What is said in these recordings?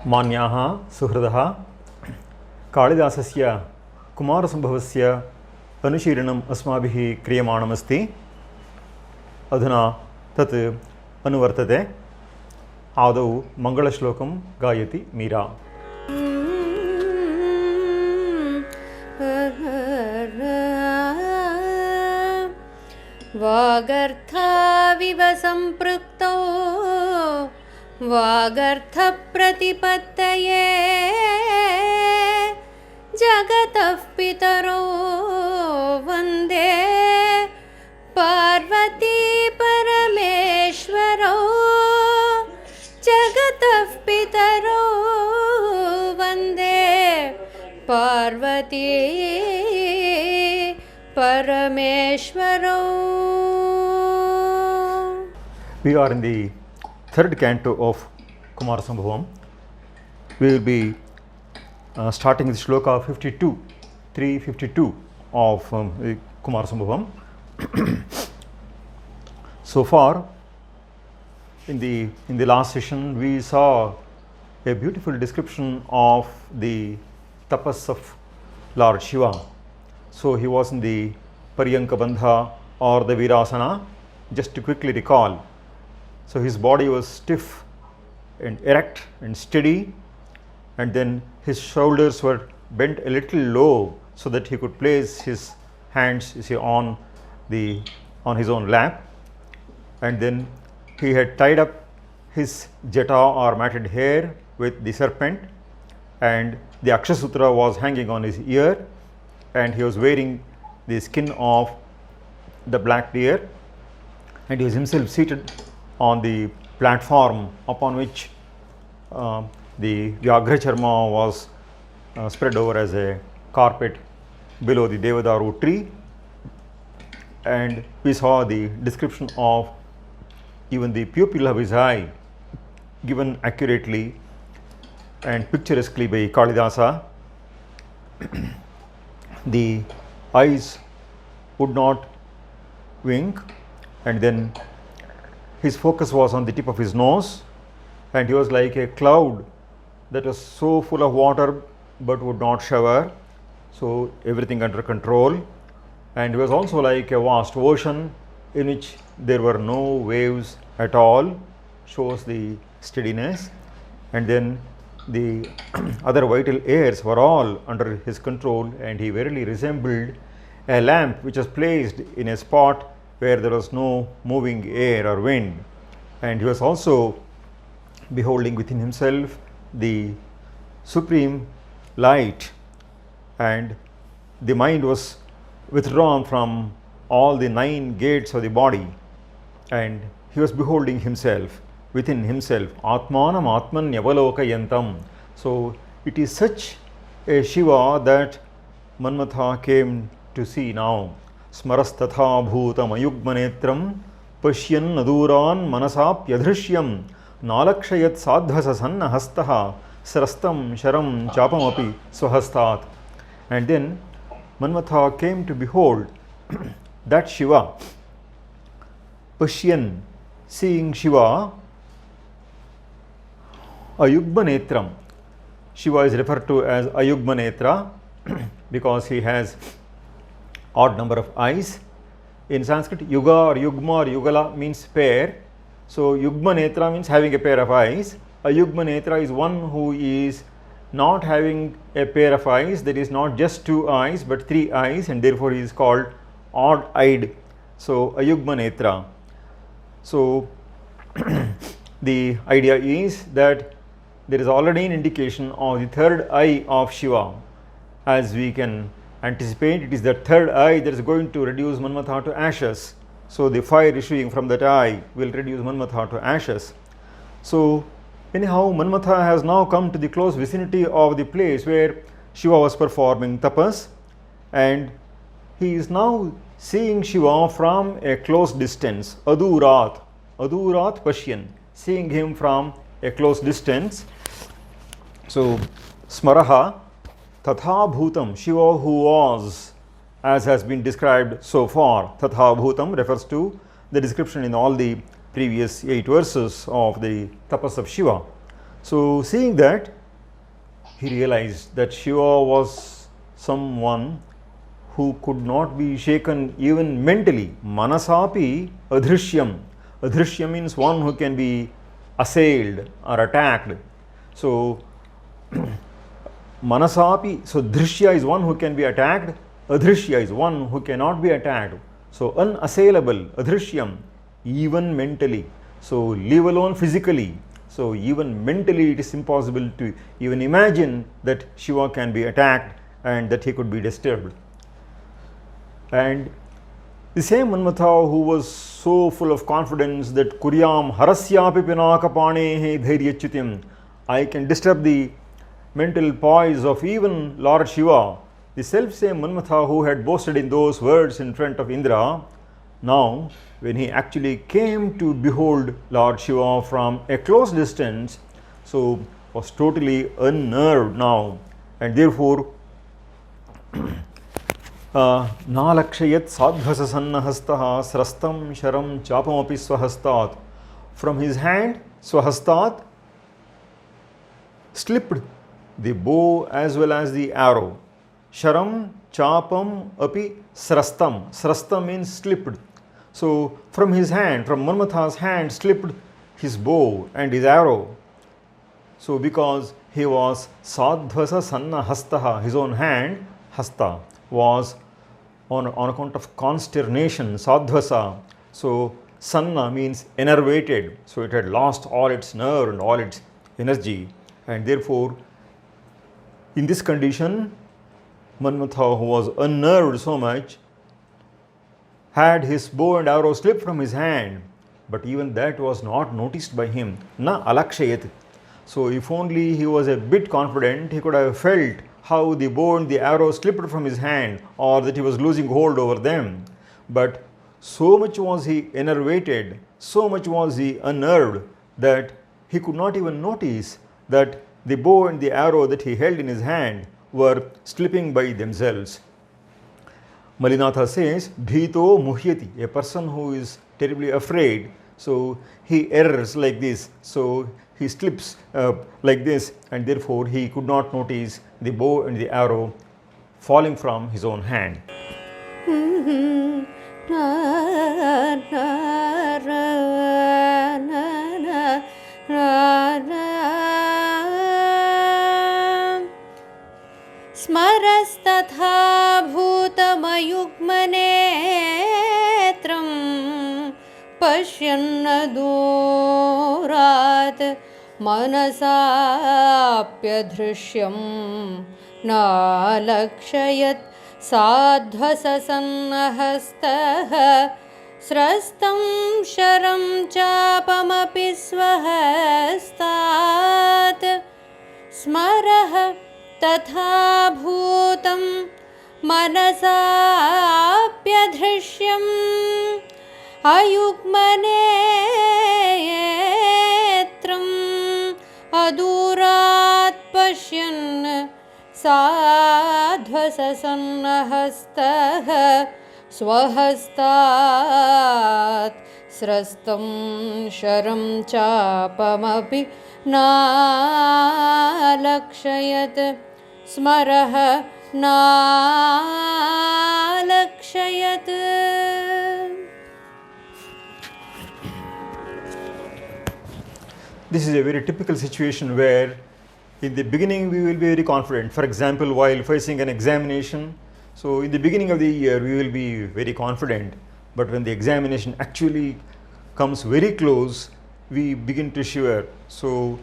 मान्याः सुहृदः कालिदासस्य कुमारसम्भवस्य अनुशीलनम् अस्माभिः क्रियमाणमस्ति। अधुना तत् अनुवर्तते। आदौ मङ्गलश्लोकं गायति मीरा। वागर्थाविव सम्पृक्तौ वागर्थप्रतिपत्तये जगतः पितरो वन्दे पार्वती परमेश्वरौ। जगतः पितरो वन्दे Parvati परमेश्वरौ। We are in the third canto of Kumarasambhavam. We will be starting with shloka 52, 352 of Kumarasambhavam. So far, in the last session, we saw a beautiful description of the tapas of Lord Shiva. So he was in the Paryanka Bandha or the Virasana. Just to quickly recall, so his body was stiff and erect and steady, and then his shoulders were bent a little low so that he could place his hands, you see, on his own lap, and then he had tied up his jata or matted hair with the serpent, and the Akshasutra was hanging on his ear, and he was wearing the skin of the black deer, and he was himself seated on the platform upon which the Vyagracharma was spread over as a carpet below the Devadaru tree. And we saw the description of even the pupil of his eye given accurately and picturesquely by Kalidasa. The eyes would not wink, and then his focus was on the tip of his nose, and he was like a cloud that was so full of water but would not shower, so everything under control. And he was also like a vast ocean in which there were no waves at all, shows the steadiness. And then the other vital airs were all under his control, and he verily resembled a lamp which was placed in a spot where there was no moving air or wind. And he was also beholding within himself the supreme light, and the mind was withdrawn from all the 9 gates of the body, and he was beholding himself within himself. Atmanam Atman Yavalokayantam. So it is such a Shiva that Manmatha came to see now. Smarastatha bhutam ayugmanetram pashyan naduran manasapyadrishyam nalakshayat sadhasasanna hastaha sarastam sharam chapamapi swahastat. And then Manmatha came to behold that Shiva. Pashyan, seeing Shiva. Ayugmanetram. Shiva is referred to as Ayugmanetra because he has odd number of eyes. In Sanskrit, Yuga or Yugma or Yugala means pair. So Yugmanetra means having a pair of eyes. Ayugmanetra is one who is not having a pair of eyes, that is not just 2 eyes but 3 eyes, and therefore he is called odd-eyed. So Ayugmanetra. So the idea is that there is already an indication of the third eye of Shiva. As we can anticipate, it is the third eye that is going to reduce Manmatha to ashes. So the fire issuing from that eye will reduce Manmatha to ashes. So anyhow, Manmatha has now come to the close vicinity of the place where Shiva was performing tapas, and he is now seeing Shiva from a close distance. Adurat Pashyan, seeing him from a close distance. So Smaraha Tatha Bhutam, Shiva who was, as has been described so far. Tatha Bhutam refers to the description in all the previous 8 verses of the tapas of Shiva. So seeing that, he realized that Shiva was someone who could not be shaken even mentally. Manasapi adhrishyam. Adhrishyam means one who can be assailed or attacked. So Manasapi, so Drishya is one who can be attacked, Adhrishya is one who cannot be attacked. So unassailable, Adhrishyam, even mentally. So leave alone physically. So even mentally it is impossible to even imagine that Shiva can be attacked and that he could be disturbed. And the same Manmatha who was so full of confidence that Kuryam harasyapi pinakapanehe dhairyachutim, I can disturb the mental poise of even Lord Shiva, the self same Manmatha who had boasted in those words in front of Indra, now when he actually came to behold Lord Shiva from a close distance, so was totally unnerved now, and therefore Nalakshayat sadhvasasannahastah srastam sharam chapamapi swahastat. From his hand, swahastat, slipped the bow as well as the arrow. Sharam chapam api srastam. Srastam means slipped. So from his hand, from Manmatha's hand, slipped his bow and his arrow. So because he was sadhvasa sanna hastaha, his own hand, hasta, was on account of consternation, sadhvasa. So sanna means enervated. So it had lost all its nerve and all its energy. And therefore, in this condition, Manmatha, who was unnerved so much, had his bow and arrow slip from his hand. But even that was not noticed by him. Na alakshayat. So if only he was a bit confident, he could have felt how the bow and the arrow slipped from his hand, or that he was losing hold over them. But so much was he enervated, so much was he unnerved, that he could not even notice that the bow and the arrow that he held in his hand were slipping by themselves. Malinatha says, Bhito muhyati, a person who is terribly afraid, so he errs like this, so he slips like this, and therefore he could not notice the bow and the arrow falling from his own hand. स्मरस्तथा भूतमयुग्मनेत्रं पश्यन्न दूरात् मनसाप्यदृश्यं नालक्षयत् साध्वससन्नहस्तः स्रस्तं शरं चापमपि स्वहस्तात् स्मरः तथा भूतं मनसाप्यदृश्यम् अयुग्मनेत्रम् अदूरात् पश्यन् साध्वससन्नहस्तः स्वहस्तात् स्रस्तं शरं चापमपि नालक्षयत् स्मरः नालक्षयत्. This is a very typical situation where in the beginning we will be very confident. For example, while facing an examination, so in the beginning of the year we will be very confident, but when the examination actually comes very close, we begin to shiver. So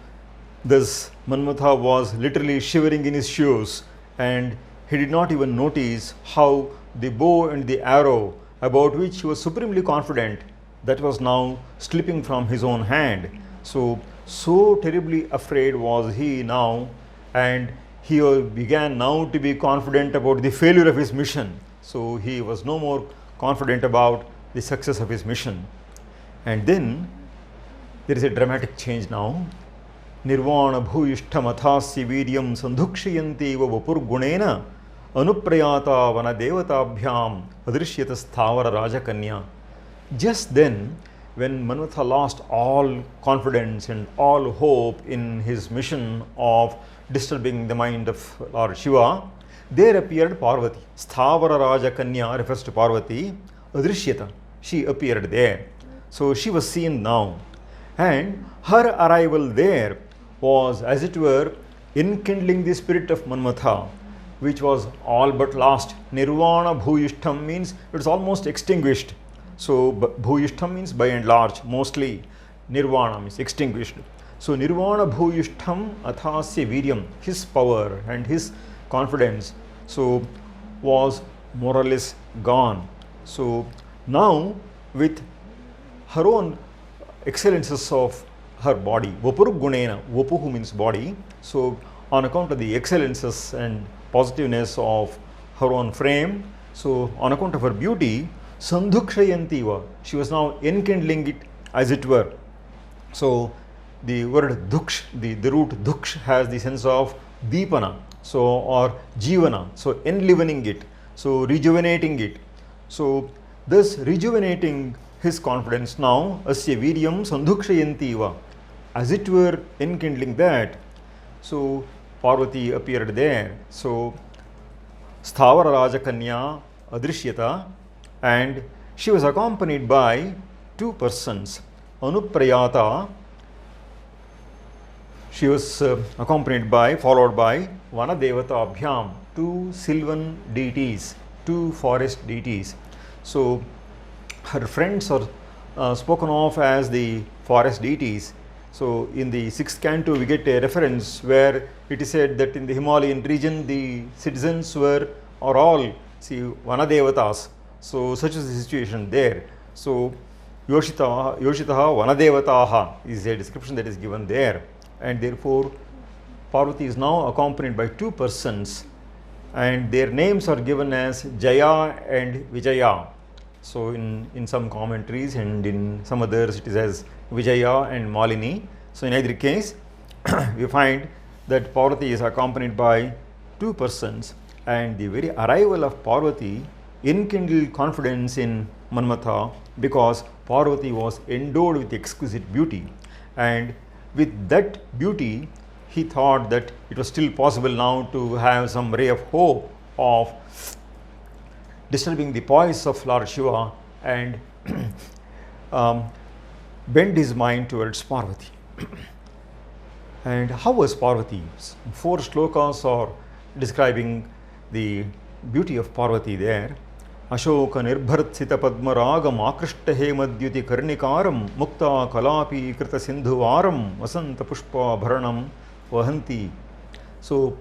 thus Manmatha was literally shivering in his shoes, and he did not even notice how the bow and the arrow, about which he was supremely confident, that was now slipping from his own hand. So terribly afraid was he now, and he began now to be confident about the failure of his mission. So he was no more confident about the success of his mission. And then there is a dramatic change now. Nirvana bhuyishthamathasya viryam sandhukshayanti vapurgunena anuprayata vana devatabhyam adrishyata sthavara rajakanya. Just then when Manmatha lost all confidence and all hope in his mission of disturbing the mind of Lord Shiva, there appeared Parvati. Sthavara Raja Kanya refers to Parvati. Adrishyata, she appeared there. So she was seen now. And her arrival there was, as it were, enkindling the spirit of Manmatha, which was all but lost. Nirvana Bhuyishtham means it is almost extinguished. So Bhuyishtham means by and large, mostly. Nirvana means extinguished. So Nirvana Bhuyishtham Athasya Viryam, his power and his confidence, so was more or less gone. So now with her own excellences of her body, Vapuru Gunena, Vapuhu means body, so on account of the excellences and positiveness of her own frame, so on account of her beauty, Sandhukshayantiva, she was now enkindling it, as it were. So the word duksh, the root duksh has the sense of deepana, so or jivana, so enlivening it, so rejuvenating it. So thus rejuvenating his confidence now, asya viryam sandhukshayantiva, as it were enkindling that. So Parvati appeared there. So Sthavara Raja Kanya Adrishyata, and she was accompanied by two persons. Anuprayata, she was accompanied by, followed by Vanadevata Abhyam, two sylvan deities, two forest deities. So her friends are spoken of as the forest deities. So in the 6th canto we get a reference where it is said that in the Himalayan region the citizens are all Vanadevatas. So such is the situation there. So Yoshitaha Vanadevataha is a description that is given there, and therefore Parvati is now accompanied by two persons, and their names are given as Jaya and Vijaya. So in some commentaries and in some others it is as Vijaya and Malini. So in either case we find that Parvati is accompanied by two persons, and the very arrival of Parvati enkindled confidence in Manmatha, because Parvati was endowed with exquisite beauty, and with that beauty he thought that it was still possible now to have some ray of hope of disturbing the poise of Lord Shiva and bend his mind towards Parvati. And how was Parvati? 4 shlokas are describing the beauty of Parvati there. Ashoka nirbhartsita padmaragam akrishta hemadyuti karnikaram mukta kalapi krita sindhuvaram vasanta pushpa bharanam vahanti. So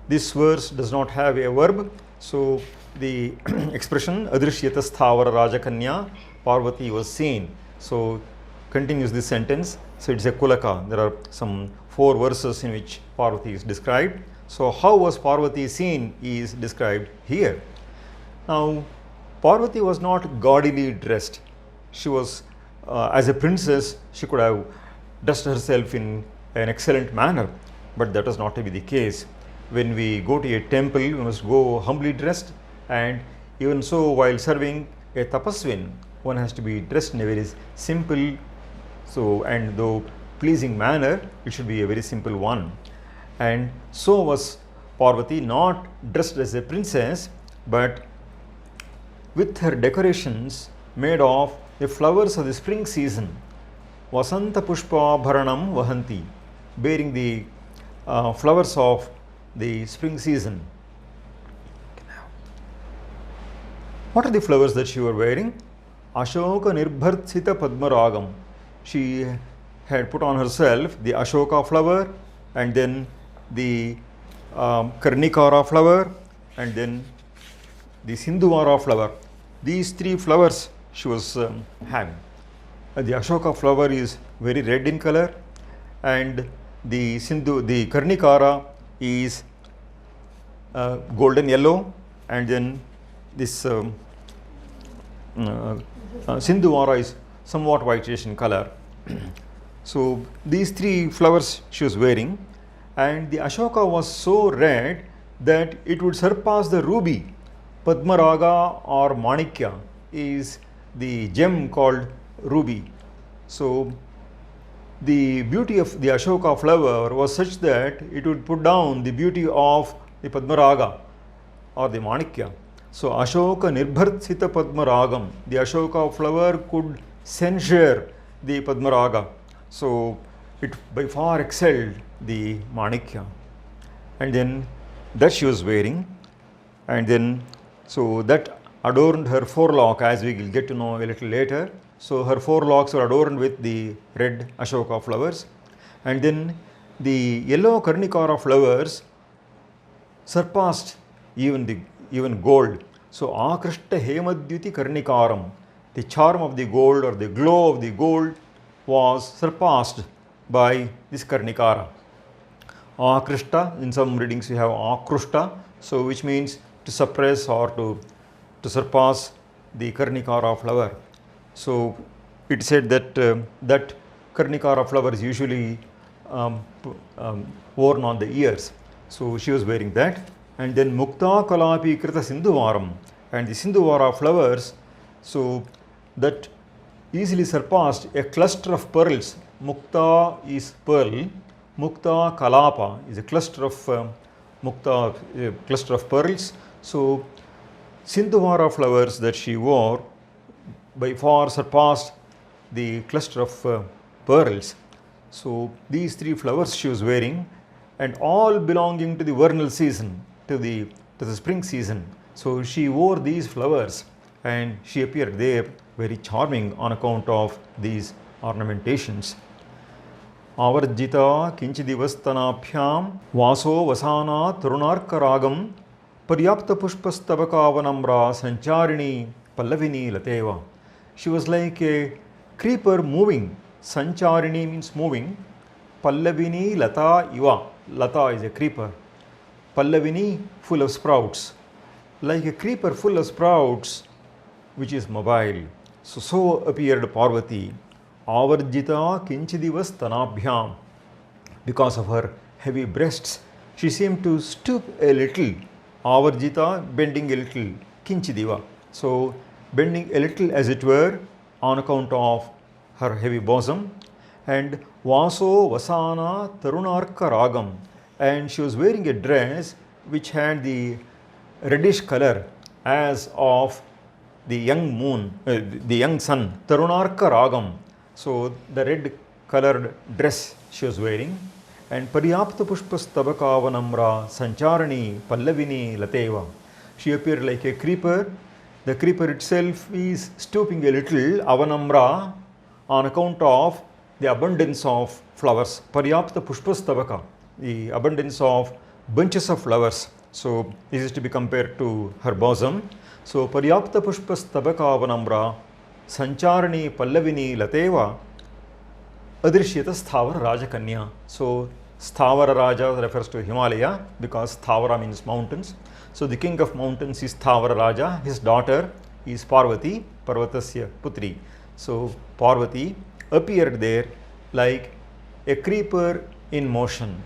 this verse does not have a verb. So the expression Adrishyata Sthavara Rajakanya, Parvati was seen. So continues this sentence. So it's a kulaka. There are some 4 verses in which Parvati is described. So how was Parvati seen is described here. Now Parvati was not gaudily dressed. She was as a princess, she could have dressed herself in an excellent manner, but that was not to be the case. When we go to a temple, we must go humbly dressed, and even so while serving a tapasvin, one has to be dressed in a very simple, so and though pleasing manner, it should be a very simple one. And so was Parvati, not dressed as a princess, but with her decorations made of the flowers of the spring season. Vasanta Pushpa Bharanam Vahanti, bearing the flowers of the spring season. What are the flowers that she was wearing? Ashoka Nirbhartsita Padmaragam. She had put on herself the Ashoka flower, and then the Karnikara flower, and then the Sindhuvara flower. These 3 flowers she was having. The Ashoka flower is very red in color, and the Karnikara is golden yellow, and then this Sindhuvara is somewhat whitish in color. So these 3 flowers she was wearing, and the Ashoka was so red that it would surpass the ruby. Padmaraga or Manikya is the gem called ruby. So the beauty of the Ashoka flower was such that it would put down the beauty of the Padmaraga or the Manikya. So Ashoka Nirbhartsita Padmaragam, the Ashoka flower could censure the Padmaraga. So it by far excelled the Manikya. And then that she was wearing, and then so that adorned her forelock, as we will get to know a little later. So her forelocks were adorned with the red Ashoka flowers, and then the yellow Karnikara flowers surpassed even gold. So Akrishta Hemadyuti Karnikaram, the charm of the gold or the glow of the gold was surpassed by this Karnikara. Akrishta, in some readings we have Akrushta, so which means to suppress or to surpass the Karnikara flower. So it said that that Karnikara flower is usually worn on the ears. So she was wearing that. And then Mukta Kalapi Krita Sindhuvaram, and the Sindhuvara flowers, so that easily surpassed a cluster of pearls. Mukta is pearl, Mukta Kalapa is a cluster of Mukta, a cluster of pearls. So Sindhuvara flowers that she wore by far surpassed the cluster of pearls. So these three flowers she was wearing, and all belonging to the vernal season, to the spring season. So she wore these flowers, and she appeared there very charming on account of these ornamentations. Avarjita kinchidivasthanabhyam vaso vasana tarunarkaragam paryapta pushpastavakavanamra sancharini pallavini lateva. She was like a creeper moving. Sancharini means moving. Pallavini lata iva. Lata is a creeper. Pallavini, full of sprouts. Like a creeper full of sprouts, which is mobile. So appeared Parvati. Avarjita kinchidivas tanabhyam. Because of her heavy breasts, she seemed to stoop a little. Avarjita, bending a little. Kinchidiva. So bending a little, as it were, on account of her heavy bosom. And Vaso Vasana Tarunarka Ragam. And she was wearing a dress which had the reddish color as of the young moon, the young sun. Tarunarka Ragam. So the red colored dress she was wearing. And Paryapta Pushpas Tabakavanamra Sancharani Pallavini Lateva. She appeared like a creeper. The creeper itself is stooping a little, Avanamra, on account of the abundance of flowers. Paryapta Pushpas Tabaka, the abundance of bunches of flowers. So this is to be compared to her bosom. So Paryapta Pushpas Tabaka Avanamra Sancharani Pallavini Lateva Adrishyata Sthavara Rajakanya. So Sthavara Raja refers to Himalaya because Sthavara means mountains. So the king of mountains is Sthavara Raja. His daughter is Parvati, Parvatasya Putri. So Parvati appeared there like a creeper in motion.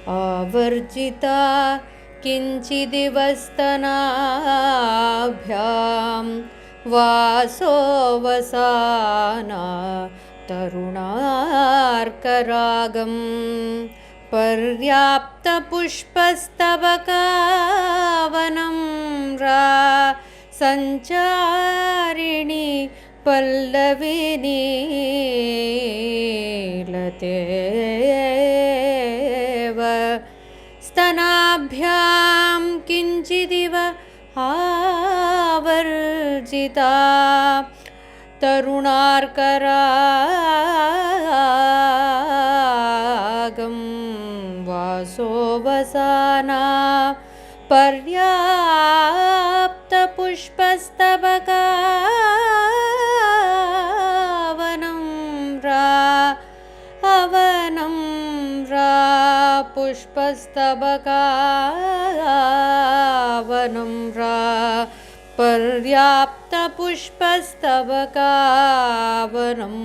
Avarjita kinchidivasthanabhyam vaso vasana tarunarkaragam paryapta pushpastavakavanam ra sancharini pallavini lateva स्तनाभ्यां किञ्चिदिव आवर्जिता तरुणार्करागं वासोवसाना पर्याप्तपुष्पस्तबकावनं अवनं पुष्पस्तबकावनं पर्याप्तपुष्पस्तबकावनं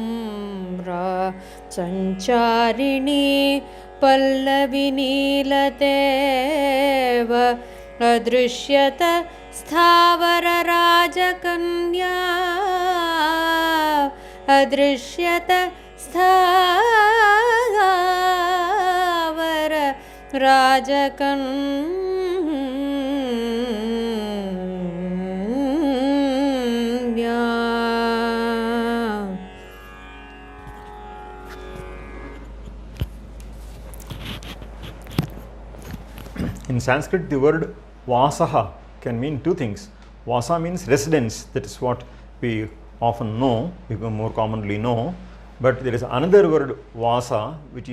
सञ्चारिणी पल्लविनीलतेव अदृश्यत स्थावरराजकन्या अदृश्यत स्थावर राजकन्या. In Sanskrit, the word vasaha can mean two things. Vasa means residence, that is what we often know, we more commonly know. But there is another word vasa which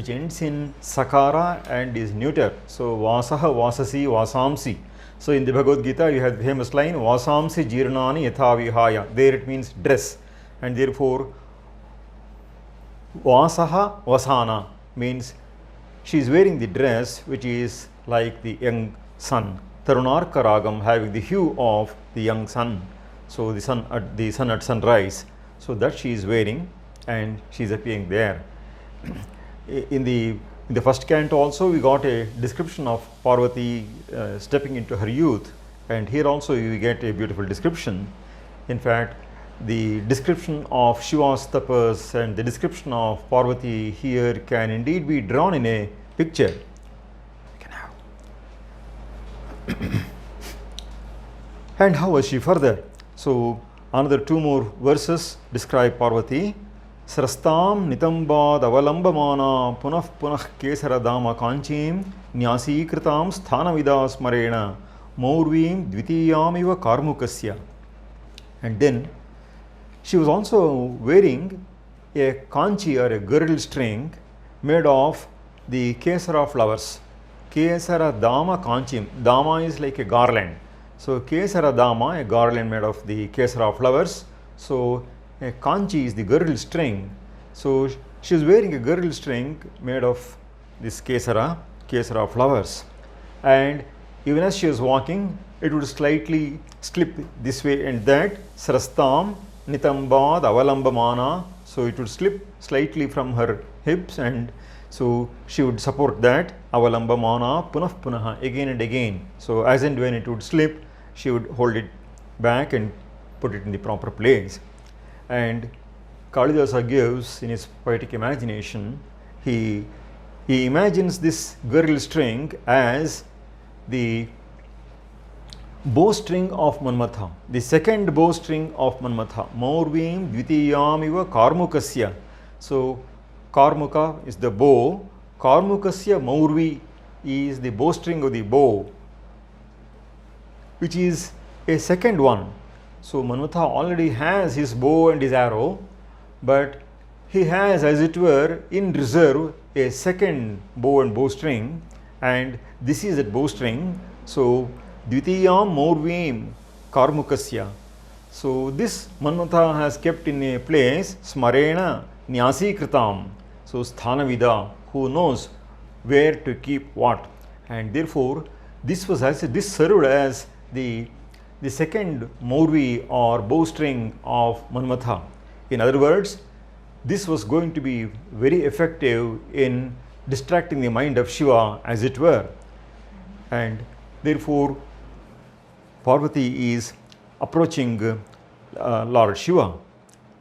ends in sakara and is neuter. So vasaha, vasasi, vasamsi. So in the Bhagavad Gita you have the famous line vasamsi jirnani yatha vihaya. There it means dress, and therefore vasaha vasana means she is wearing the dress which is like the young sun. Tarunarka ragam, having the hue of the young sun. So the sun at sunrise. So that she is wearing, and she is appearing there. In the first canto also we got a description of Parvati stepping into her youth, and here also we get a beautiful description. In fact, the description of Shiva's tapas and the description of Parvati here can indeed be drawn in a picture. And how was she further? So another two more verses describe Parvati. Srastam nitambad avalambamana punah punah kesara dama kanchim nyasi kritam sthanavidas marena maurvim dvitiyamiva karmukasya. And then she was also wearing a kanchi or a girdle string made of the kesara flowers. Kesara dama kanchim. Dama is like a garland. So kesara dama, a garland made of the kesara flowers. So a kanchi is the girdle string. So she is wearing a girdle string made of this kesara flowers. And even as she was walking, it would slightly slip this way and that. Srastam nitambad avalambamana. So it would slip slightly from her hips, and so she would support that. Avalambamana punah punaha, again and again. So as and when it would slip, she would hold it back and put it in the proper place. And Kalidasa gives in his poetic imagination, he imagines this girdle string as the bowstring of Manmatha, the second bowstring of Manmatha. Maurvim dvitiyamiva karmukasya. So karmuka is the bow, karmukasya maurvi is the bowstring of the bow, which is a second one. So Manmatha already has his bow and his arrow, but he has, as it were, in reserve a second bow and bowstring, and this is that bowstring. So Dvitiyam Maurvim Karmukasya. So this Manmatha has kept in a place Smarena Nyasi Kritam. So Sthanavida, who knows where to keep what, and therefore this served as the second Maurvi or bowstring of Manmatha. In other words, this was going to be very effective in distracting the mind of Shiva, as it were. And therefore Parvati is approaching Lord Shiva.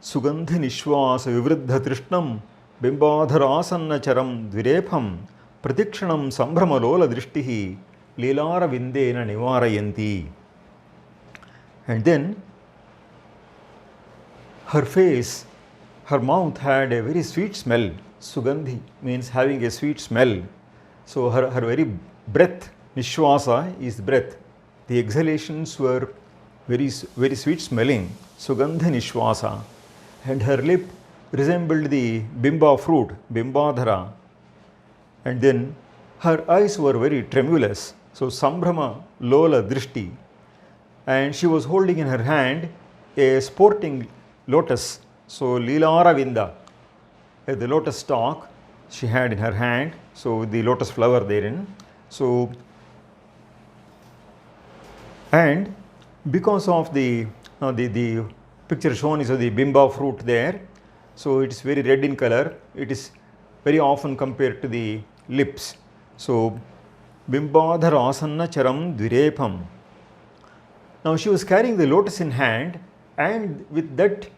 Sugandhi Nishwasa Vivriddha Trishnam Bimbadharasanna Charam Dvirepham Pratikshanam Sambramalola Drishtihi Lilara Vindena Nivarayanti. And then her face, her mouth had a very sweet smell. Sugandhi means having a sweet smell. So her very breath, Nishwasa is breath. The exhalations were very sweet smelling. Sugandhi Nishwasa. And her lip resembled the bimba fruit, bimbadhara. And then her eyes were very tremulous. So Sambhrama Lola Drishti. And she was holding in her hand a sporting lotus. So Lilara Vinda, the lotus stalk she had in her hand. So the lotus flower therein. So, and because of the picture shown is of the bimba fruit there. So it is very red in color. It is very often compared to the lips. So bimbadharasanna charam dvirepam. Now she was carrying the lotus in hand, and with that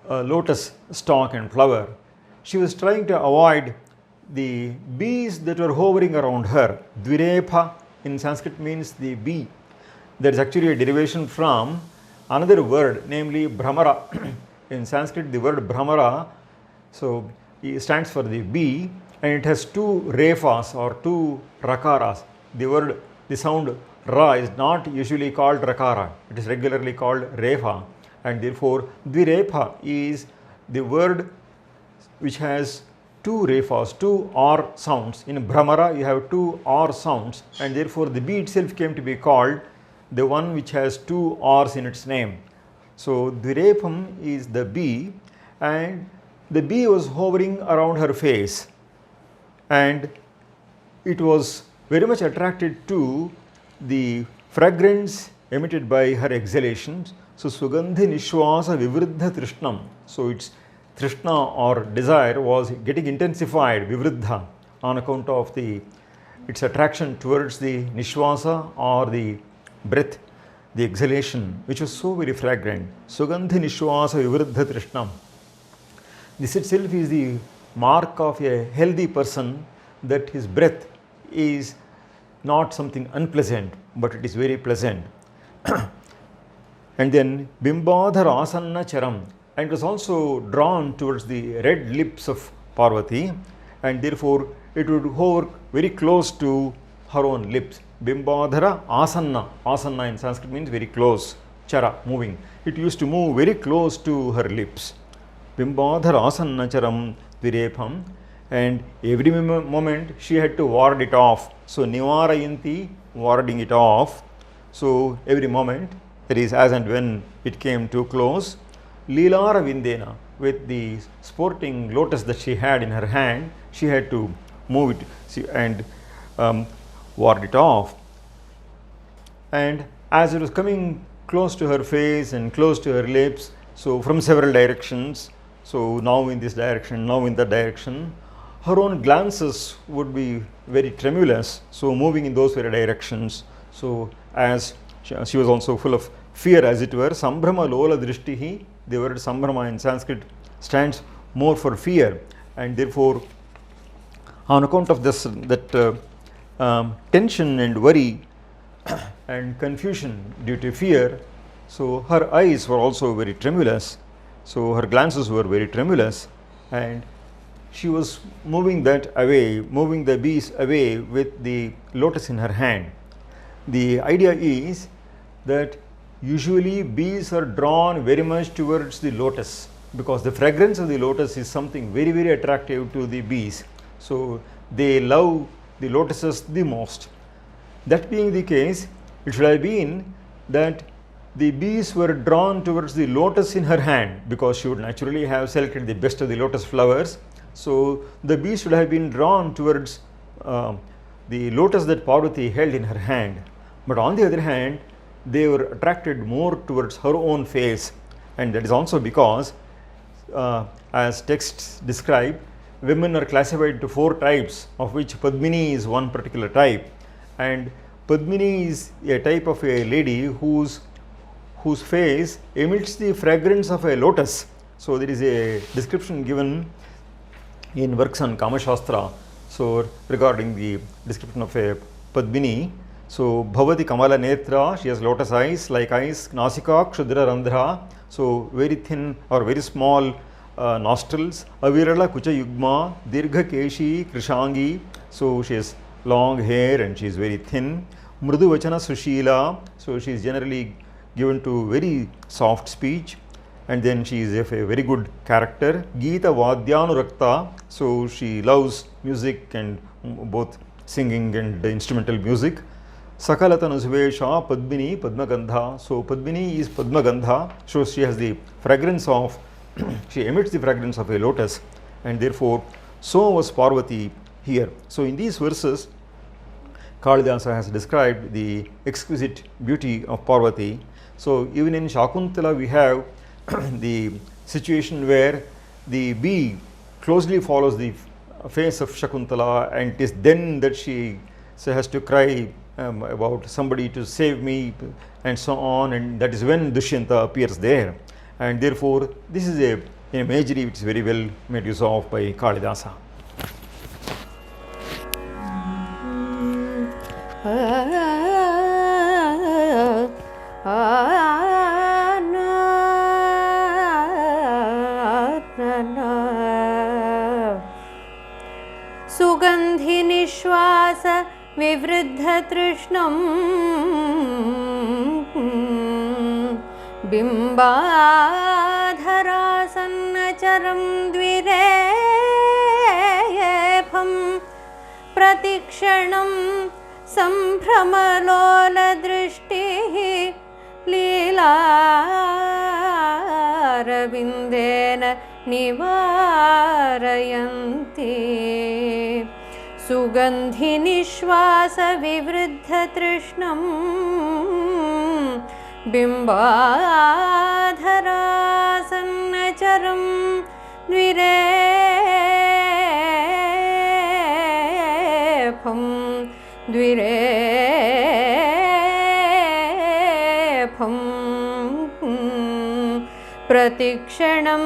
lotus stalk and flower, she was trying to avoid the bees that were hovering around her. Dvirepha in Sanskrit means the bee. That is actually a derivation from another word, namely Brahmara. In Sanskrit, the word Brahmara, so it stands for the bee, and it has two refas or two rakaras. The sound ra is not usually called rakara; it is regularly called refa, and therefore dvirepha is the word which has two refas, two r sounds. In Brahmara, you have two r sounds, and therefore the bee itself came to be called the one which has two r's in its name. So dvirepam is the bee, and the bee was hovering around her face, and it was very much attracted to the fragrance emitted by her exhalations. So Sugandhi Nishwasa Vivriddha Trishnam. So its Trishna or desire was getting intensified, Vivriddha, on account of its attraction towards the Nishwasa or the breath, the exhalation, which was so very fragrant. Sugandhi Nishwasa Vivriddha Trishnam. This itself is the mark of a healthy person, that his breath is not something unpleasant, but it is very pleasant. And then Bimbadhar Asanna Charam, and it was also drawn towards the red lips of Parvati, and therefore it would hover very close to her own lips. Bimbadhara Asanna. Asanna in Sanskrit means very close. Chara, moving. It used to move very close to her lips. Bimbadhara Asanna Charam Dvirepam. And every moment she had to ward it off. So Nivarayanti, warding it off. So every moment, that is as and when it came too close, Leelara Vindena, with the sporting lotus that she had in her hand, she had to move it and ward it off. And as it was coming close to her face and close to her lips, so from several directions, so now in this direction, now in that direction, her own glances would be very tremulous, so moving in those very directions. So as she was also full of fear, as it were, Sambhrama Lola Drishtihi, the word Sambhrama in Sanskrit stands more for fear, and therefore on account of this, tension and worry and confusion due to fear, so her eyes were also very tremulous, so her glances were very tremulous, and she was moving that away, moving the bees away with the lotus in her hand. The idea is that usually bees are drawn very much towards the lotus, because the fragrance of the lotus is something very, very attractive to the bees. So they love the lotuses the most. That being the case, it should have been that the bees were drawn towards the lotus in her hand, because she would naturally have selected the best of the lotus flowers. So the bees should have been drawn towards the lotus that Parvati held in her hand. But on the other hand, they were attracted more towards her own face, and that is also because, as texts describe, women are classified into 4 types, of which Padmini is one particular type. And Padmini is a type of a lady whose face emits the fragrance of a lotus. So there is a description given in works on Kama Shastra, so regarding the description of a Padmini. So Bhavati Kamala Netra, she has lotus eyes, like eyes, Nasika Kshudra Randhra, so very thin or very small nostrils, Avirala Kucha Yugma, Dirgha Keshi Krishangi, so she has long hair and she is very thin. Mrudu Vachana Sushila, so she is generally given to very soft speech, and then she is a very good character. Geeta Vadhyanurakta, so she loves music and both singing and instrumental music. Sakalatana Suvesha Padmini Padmagandha, so Padmini is Padmagandha, so she has the fragrance of, she emits the fragrance of a lotus, and therefore so was Parvati here. So in these verses, Kalidasa has described the exquisite beauty of Parvati. So even in Shakuntala we have the situation where the bee closely follows the face of Shakuntala, and it is then that she has to cry about somebody to save me and so on, and that is when Dushyanta appears there. And therefore this is a imagery which is very well made use of by Kalidasa. सुगन्धि निश्वास विवृद्ध तृष्णं बिम्बाधरासन्नचरं द्विरेफं प्रतिक्षणं सम्भ्रमलोलदृष्टिः लीलारविन्देन निवारयन्ति सुगन्धि निश्वास विवृद्ध तृष्णं बिम्बाधरासन्नचरं द्विरेफं प्रतिक्षणं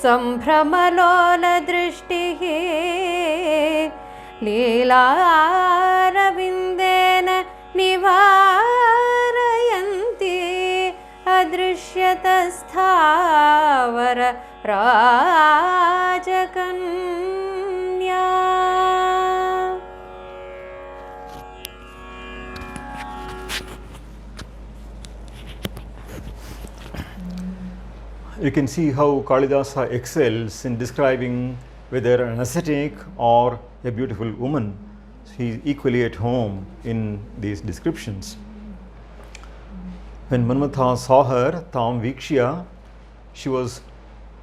सम्भ्रमलोलदृष्टिः लीलारविन्देन निवारयन्ति अदृश्यतस्थावर राजकन्या. You can see how Kalidasa excels in describing whether an ascetic or a beautiful woman. He is equally at home in these descriptions. When Manmatha saw her, Tam Vikshya, she was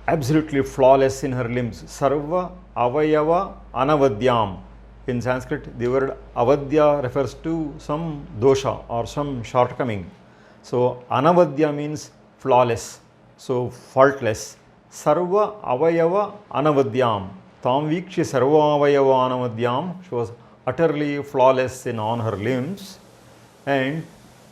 absolutely flawless in her limbs. Sarva Avayava Anavadyam. In Sanskrit, the word Avadya refers to some dosha or some shortcoming. So Anavadya means flawless, so faultless. Sarva Avayava Anavadyam. Tam Vikshya Sarva Avayava Anavadyam. She was utterly flawless in on her limbs, and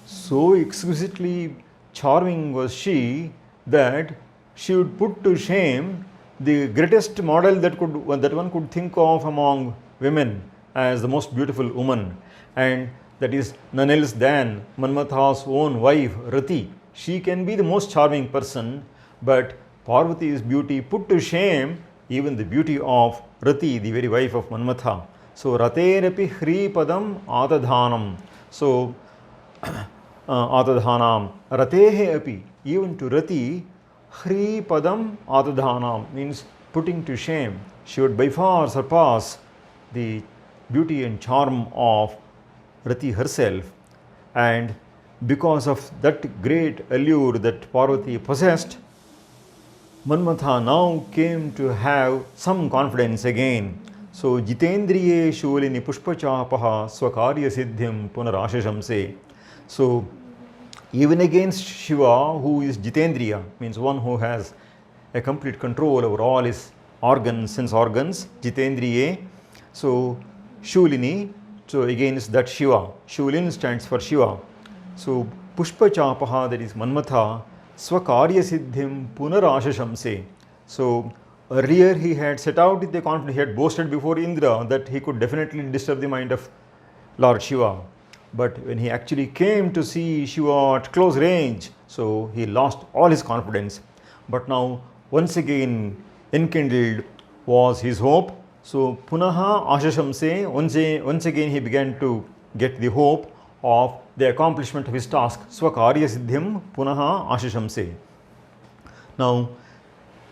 so exquisitely charming was she that she would put to shame the greatest model that one could think of among women as the most beautiful woman, and that is none else than Manmatha's own wife Rati. She can be the most charming person, but Parvati's beauty put to shame even the beauty of Rati, the very wife of Manmatha. So Raterapi Hri Padam Atadhanam. So Atadhanam. Ratehe api, even to Rati, Hri Padam Atadhanam means putting to shame. She would by far surpass the beauty and charm of Rati herself, and because of that great allure that Parvati possessed, Manmatha now came to have some confidence again. So Jitendriye Shulini Pushpachapaha Swakarya Siddhim Punarashashamse. So even against Shiva, who is Jitendriya, means one who has a complete control over all his organs, sense organs, Jitendriye. So Shulini, so against that Shiva. Shulin stands for Shiva. So Pushpachapaha, that is Manmatha, Swakarya Siddhim Punarashashamse. So earlier he had set out with the confidence, he had boasted before Indra that he could definitely disturb the mind of Lord Shiva. But when he actually came to see Shiva at close range, so he lost all his confidence. But now once again enkindled was his hope. So Punaha Ashashamse, once again he began to get the hope of the accomplishment of his task. Swakarya Siddhim Punaha Ashashamse. Now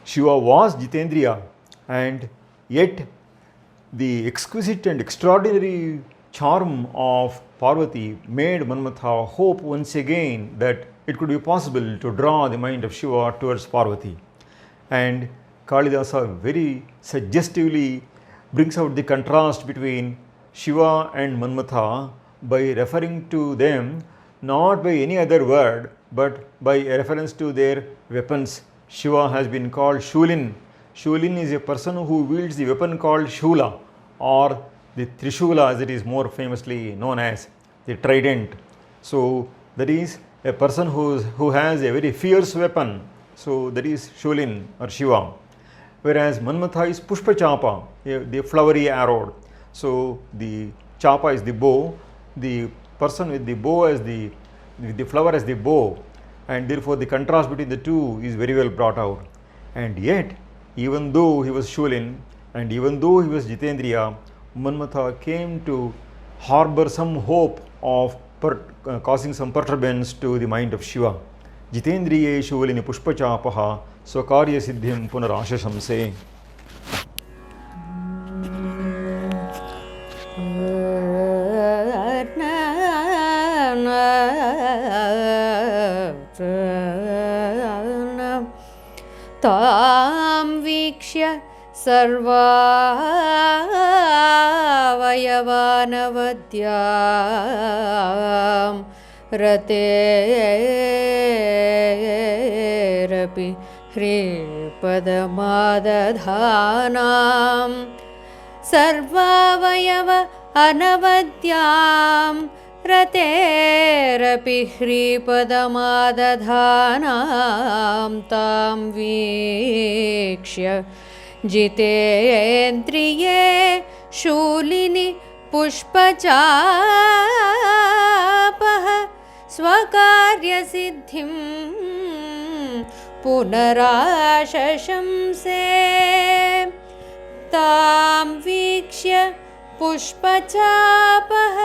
Shiva was Jitendriya, and yet the exquisite and extraordinary charm of Parvati made Manmatha hope once again that it could be possible to draw the mind of Shiva towards Parvati. And Kalidasa very suggestively brings out the contrast between Shiva and Manmatha by referring to them not by any other word, but by a reference to their weapons. Shiva has been called Shulin. Shulin is a person who wields the weapon called Shula, or the Trishula as it is more famously known as, the trident. So that is a person who has a very fierce weapon. So that is Shulin or Shiva. Whereas Manmatha is Pushpa Chapa, the flowery arrow. So the Chapa is the bow, the person with the bow as the flower as the bow, and therefore the contrast between the two is very well brought out. And yet, even though he was Shulin and even though he was Jitendriya, Manmatha came to harbor some hope of causing some perturbance to the mind of Shiva. Jitendriye Shulini Pushpachapaha Swakarya Siddhim Punarashashamse. तां वीक्ष्य सर्वावयवानवद्यां रतेरपि ह्रीपदमादधानां सर्वावयव अनवद्यां रतेरपि ह्रीपदमादधानां तां वीक्ष्य जितेन्द्रिये शूलिनि पुष्पचापः स्वकार्यसिद्धिं पुनराशशंसे तां वीक्ष्य पुष्पचापः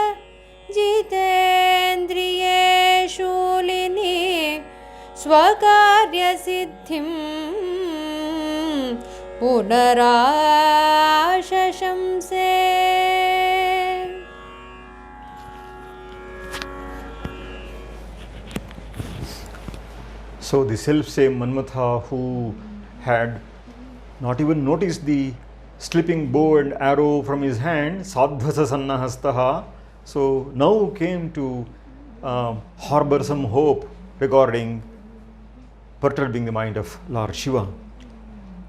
जितेन्द्रिये शूलिनि स्वकार्यसिद्धिं पुनराशशंसे. So the self-same Manmatha, who had not even noticed the slipping bow and arrow from his hand, Sadhvasa Sannahastaha, so now came to harbor some hope regarding perturbing the mind of Lord Shiva.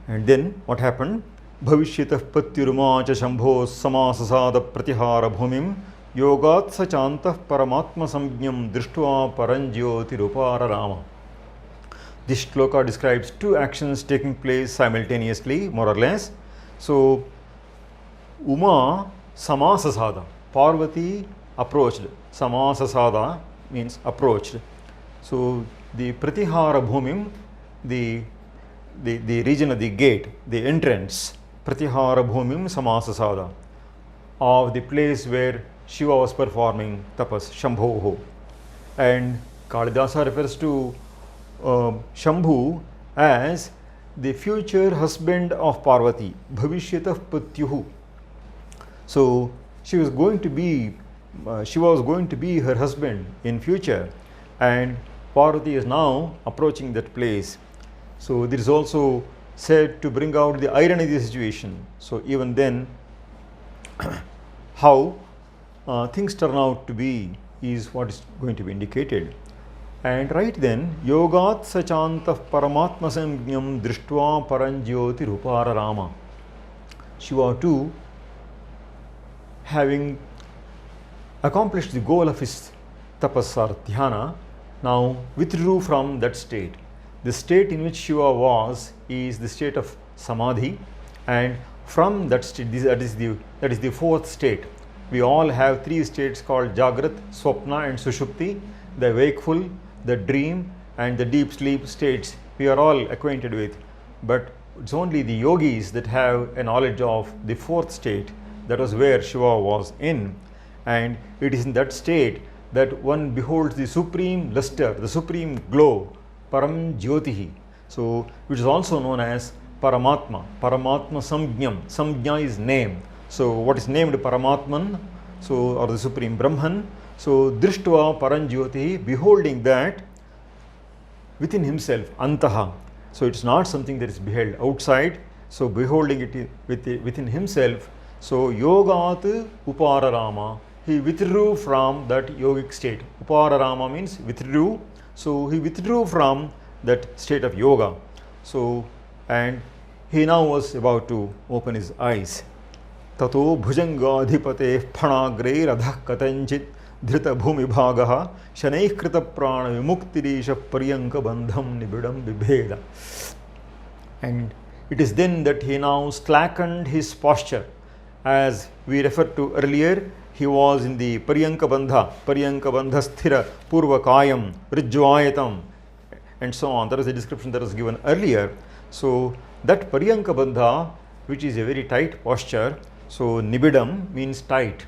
And then what happened? Bhavishyatah patyurumacha shambho samasasada pratihara bhumim yogat sachantah paramatma samjnam drishtva paranjyotirupara rama. This shloka describes two actions taking place simultaneously, more or less. So, Uma samasasada, Parvati approached. Samasasada means approached. So, the Pratihara Bhumim, the region of the gate, the entrance, Pratihara Bhumim Samasasada, of the place where Shiva was performing tapas, Shambhoho. And Kalidasa refers to Shambhu as the future husband of Parvati, Bhavishyatah Patyuhu. So Shiva was going to be her husband in future, and Parvati is now approaching that place. So this is also said to bring out the irony of the situation. So even then, how things turn out to be is what is going to be indicated. And right then, yogat sachantah paramatma samjnam drishtva paranjyoti rupara rama. Shiva too, having accomplished the goal of his tapas or dhyana, now withdrew from that state. The state in which Shiva was is the state of samadhi, and from that state, that is the fourth state. We all have three states called Jagrat, Swapna and Sushupti, the wakeful, the dream and the deep sleep states we are all acquainted with, but it's only the yogis that have a knowledge of the fourth state. That was where Shiva was in, and it is in that state that one beholds the supreme luster, the supreme glow, Param Jyotihi, so which is also known as Paramatma, Paramatma Samjnam. Samjna is name. So what is named Paramatman, so or the supreme Brahman. So Drishtva Paranjyoti, beholding that within himself, Antaha. So it's not something that is beheld outside. So beholding it within himself. So Yogat Upararama, he withdrew from that yogic state. Upararama means withdrew. So he withdrew from that state of yoga. So, and he now was about to open his eyes. Tato bhujangadhipate phanagreiradah katanchit dhrita bhumibhagaha shanaih krita prana vimuktirisha paryanka bandham nibidam vibheda. And it is then that he now slackened his posture. As we referred to earlier, he was in the paryanka bandha sthira purvakayam rijvayatam and so on. That is the description that was given earlier. So that paryanka bandha, which is a very tight posture, so nibidam means tight.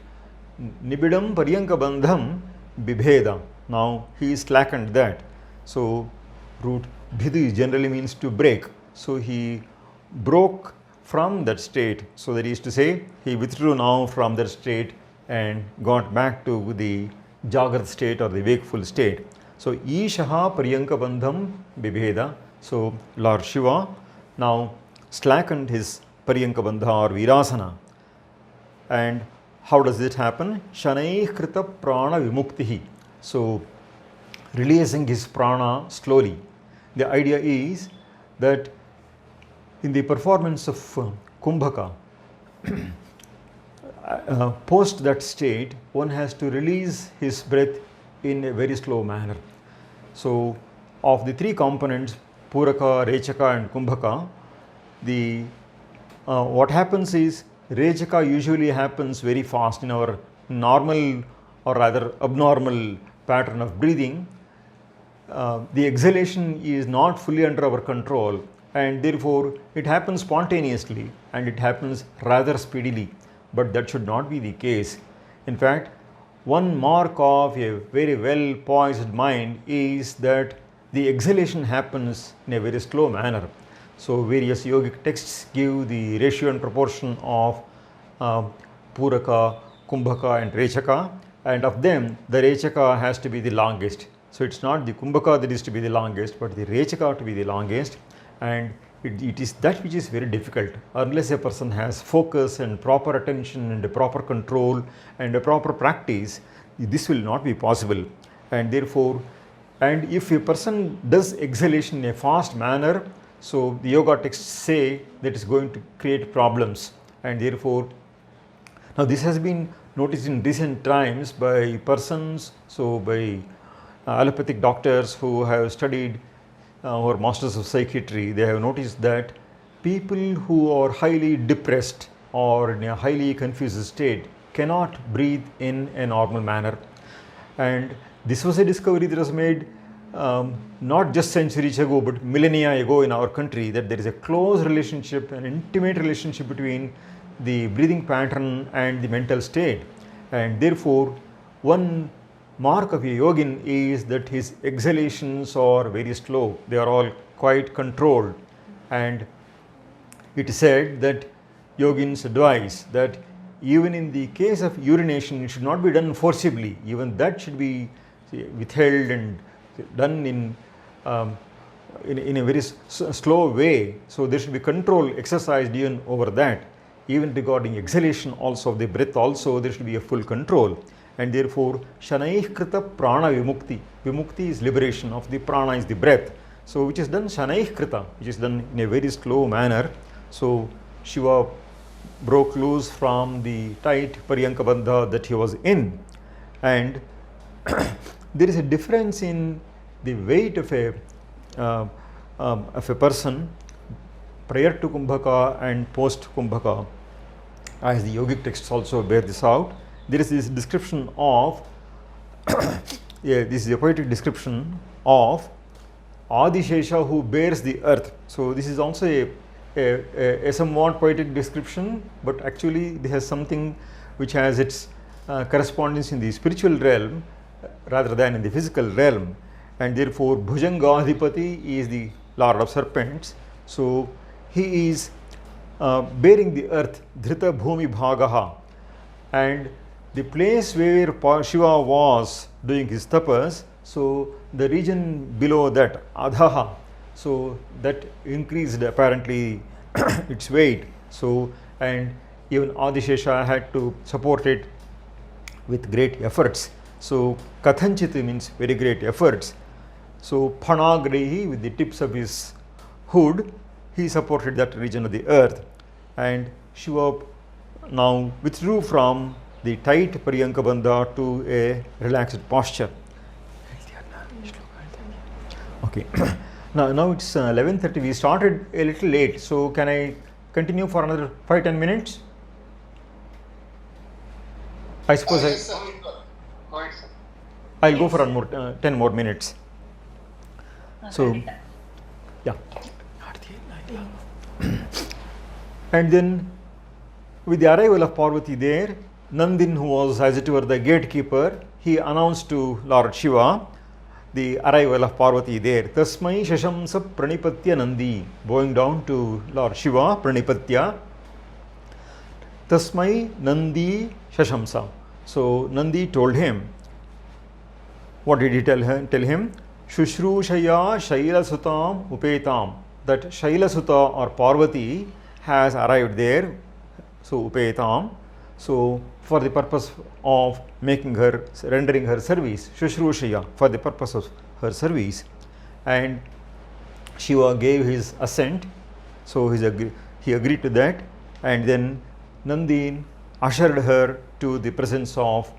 Nibidam paryanka bandham bibheda. Now he slackened that. So root bhidu generally means to break. So he broke from that state. So that is to say, he withdrew now from that state and got back to the Jagrat state or the wakeful state. So Ishaha Paryanka Bandham Bibheda. So Lord Shiva now slackened his Paryanka Bandha or Virasana. And how does it happen? Shanai Krita Prana Vimuktihi. So releasing his prana slowly. The idea is that in the performance of Kumbhaka, post that state, one has to release his breath in a very slow manner. So, of the three components, Puraka, Rechaka and Kumbhaka, what happens is, Rechaka usually happens very fast in our normal or rather abnormal pattern of breathing. The exhalation is not fully under our control, and therefore it happens spontaneously and it happens rather speedily. But that should not be the case. In fact, one mark of a very well poised mind is that the exhalation happens in a very slow manner. So various yogic texts give the ratio and proportion of Puraka, Kumbhaka and Rechaka, and of them the Rechaka has to be the longest. So it's not the Kumbhaka that is to be the longest, but the Rechaka to be the longest, and it is that which is very difficult. Unless a person has focus and proper attention and a proper control and a proper practice, this will not be possible. And therefore, and if a person does exhalation in a fast manner, so the yoga texts say that it's going to create problems. And therefore, now this has been noticed in recent times by persons, so by allopathic doctors who have studied or masters of psychiatry. They have noticed that people who are highly depressed or in a highly confused state cannot breathe in a normal manner. And this was a discovery that was made not just centuries ago but millennia ago in our country, that there is a close relationship, an intimate relationship between the breathing pattern and the mental state. And therefore, one mark of a yogin is that his exhalations are very slow. They are all quite controlled. And it is said that yogins advise that even in the case of urination, it should not be done forcibly. Even that should be withheld and done in a very slow way. So there should be control exercised even over that. Even regarding exhalation also of the breath also, there should be a full control. And therefore, Shanaih Krita Prana Vimukti. Vimukti is liberation of the prana, is the breath. So which is done Shanaih Krita, which is done in a very slow manner. So Shiva broke loose from the tight Paryanka Bandha that he was in. And there is a difference in the weight of a person prior to Kumbhaka and post Kumbhaka, as the yogic texts also bear this out. There is this description of, this is a poetic description of Adishesha who bears the earth. So this is also a somewhat poetic description, but actually this has something which has its correspondence in the spiritual realm rather than in the physical realm. And therefore, Bhujangadhipati is the Lord of Serpents. So he is bearing the earth, Dhrita Bhumi Bhagaha. And the place where Shiva was doing his tapas, so the region below that, Adhaha, so that increased apparently its weight. So, and even Adishesha had to support it with great efforts. So Kathanchit means very great efforts. So Phanagrehi, with the tips of his hood, he supported that region of the earth, and Shiva now withdrew from the tight Paryanka Bandha to a relaxed posture. Okay. Now it's 11:30. We started a little late, so can I continue for another 5-10 minutes? I suppose Yes, sir. Go ahead, sir. I'll go for 10 more minutes. So, yeah. And then, with the arrival of Parvati there, Nandin, who was as it were the gatekeeper, he announced to Lord Shiva the arrival of Parvati there. Tasmai Shashamsa Pranipatya Nandi, bowing down to Lord Shiva, Pranipatya. Tasmai Nandi Shashamsa. So Nandi told him, what did he tell him? Shushrushaya Shailasutam Upetam, that Shailasuta or Parvati has arrived there, so Upetam, so for the purpose of making her, rendering her service, Shushrushaya, for the purpose of her service. And Shiva gave his assent, so he agreed to that, and then Nandin ushered her to the presence of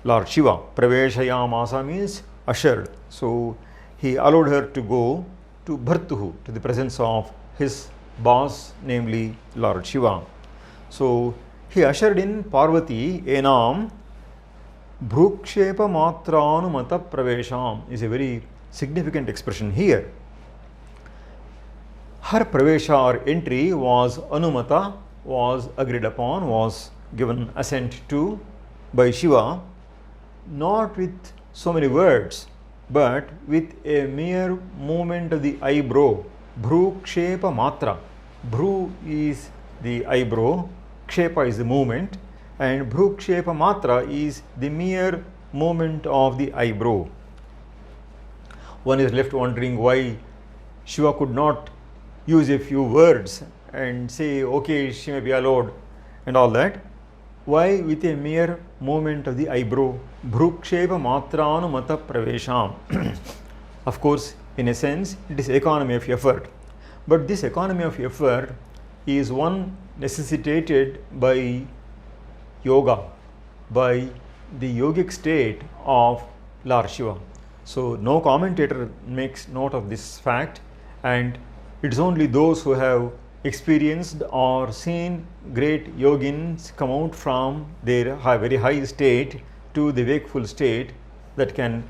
Lord Shiva. Praveshayamasa means ushered. So he allowed her to go to Bhartuhu, to the presence of his boss, namely Lord Shiva. So he ushered in Parvati enam Bhrukshepa Matranumata Pravesham, is a very significant expression here. Her Pravesha or entry was Anumata, was agreed upon, was given assent to by Shiva, not with so many words, but with a mere movement of the eyebrow. Bhrukshepa Matra. Bhru is the eyebrow, Kshepa is the movement, and Bhrukshepa Matra is the mere movement of the eyebrow. One is left wondering why Shiva could not use a few words and say, okay, she may be allowed and all that. Why with a mere movement of the eyebrow? Bhrukshepa Matranumata Pravesham. Of course, in a sense, it is economy of effort. But this economy of effort is one necessitated by yoga, by the yogic state of Lord Shiva. So no commentator makes note of this fact, and it is only those who have experienced or seen great yogins come out from their very high state to the wakeful state that can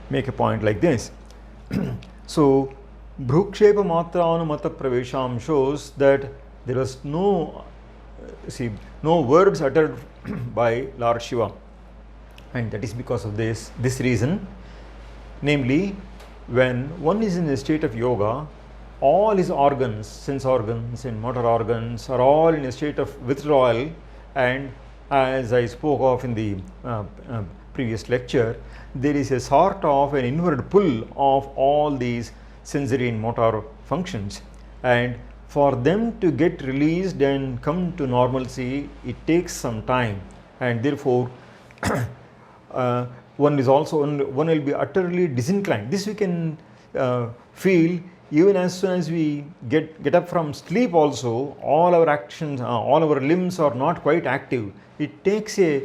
make a point like this. So Bhrukshepa Matra Anumata Pravesham shows that there was no words uttered by Lord Shiva, and that is because of this reason. Namely, when one is in a state of yoga, all his organs, sense organs and motor organs, are all in a state of withdrawal, and as I spoke of in the previous lecture, there is a sort of an inward pull of all these sensory and motor functions, and for them to get released and come to normalcy, it takes some time, and therefore one will be utterly disinclined. This we can feel even as soon as we get up from sleep also. All our actions, all our limbs are not quite active. It takes a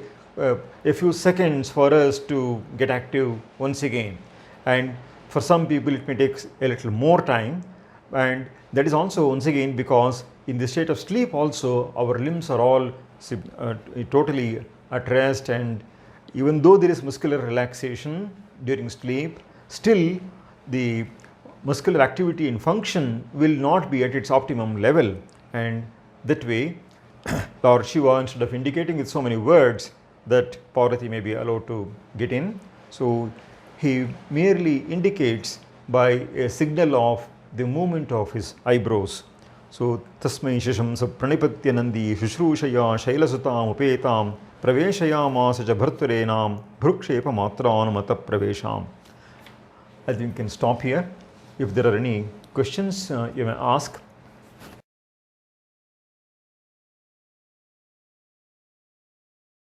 few seconds for us to get active once again, and for some people it may take a little more time, and that is also once again because in the state of sleep also our limbs are all totally at rest, and even though there is muscular relaxation during sleep, still the muscular activity and function will not be at its optimum level, and that way Lord Shiva, instead of indicating with so many words that Parvati may be allowed to get in, so he merely indicates by a signal of the movement of his eyebrows. So Tasmai Shashamsa Pranipatya Nandi Shushrushaya Shailasutam Upetam Praveshayamasa cha Bharturenam Bhrukshepa Matranumata Pravesham. I think we can stop here. If there are any questions, you may ask.